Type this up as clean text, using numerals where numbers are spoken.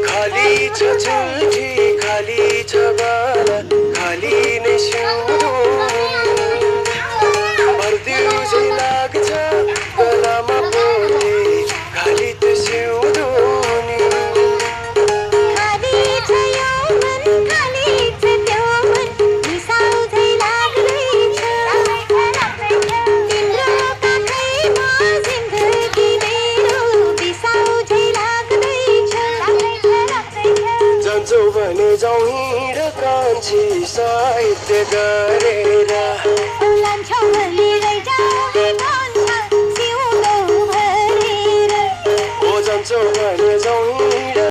खाली छ चुल्ठी खाली छ बाला खाली नै सिउँदो भर्दिउजै लाग्छ गलामा बोले खाली त्यो सिउँदो नि खाली छ यौवन खाली छ त्यो मन मिसाउँदै लाग्दैछ तिम्रो काखैमा जिन्दगी मेरो बिसाउँदै लाग्दैछ जान्छौ भने जाउँ हिँड कान्छी साहित्य गरेर लान्छौ भने लैजाऊ भन्छ सिउँदो भरेर ओ जान्छौ भने जाउँ